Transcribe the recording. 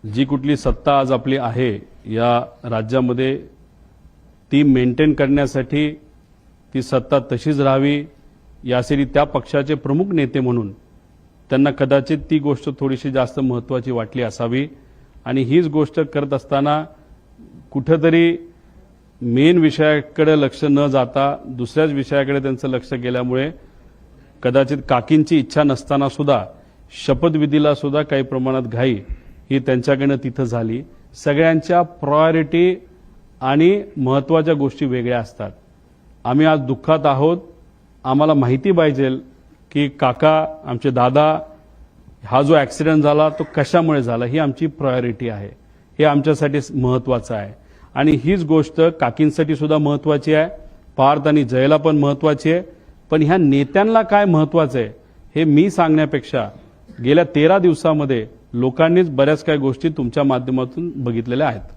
जी कुठली सत्ता आज आपली आहे या राज्यामध्ये ती मेंटेन करण्यासाठी ती सत्ता तशीच राहावी यासाठी त्या पक्षाचे प्रमुख नेते म्हणून त्यांना कदाचित ती गोष्ट थोडीशी जास्त महत्त्वाची वाटली असावी आणि हीच गोष्ट करत असताना कुठेतरी मेन विषयाकडे लक्ष न जाता दुसऱ्याच विषयाकडे त्यांचं लक्ष गेल्यामुळे कदाचित काकींची इच्छा नसताना सुद्धा शपथविधीला सुद्धा काही प्रमाणात घाई ही त्यांच्याकडनं तिथं झाली। सगळ्यांच्या प्रायोरिटी आणि महत्त्वाच्या गोष्टी वेगळ्या असतात। आम्ही आज दुःखात आहोत, आम्हाला माहिती पाहिजे की काका आमचे दादा हा जो ॲक्सिडेंट झाला तो कशामुळे झाला ही आमची प्रायोरिटी आहे, हे आमच्यासाठी महत्त्वाचं आहे आणि हीच गोष्ट काकींसाठी सुद्धा महत्त्वाची आहे, पार्थ आणि जयला पण महत्त्वाची आहे। पण ह्या नेत्यांना काय महत्त्वाचं आहे हे मी सांगण्यापेक्षा गेल्या 13 दिवसामध्ये लोकांनीच बऱ्याच काही गोष्टी तुमच्या माध्यमातून बघितलेल्या आहेत।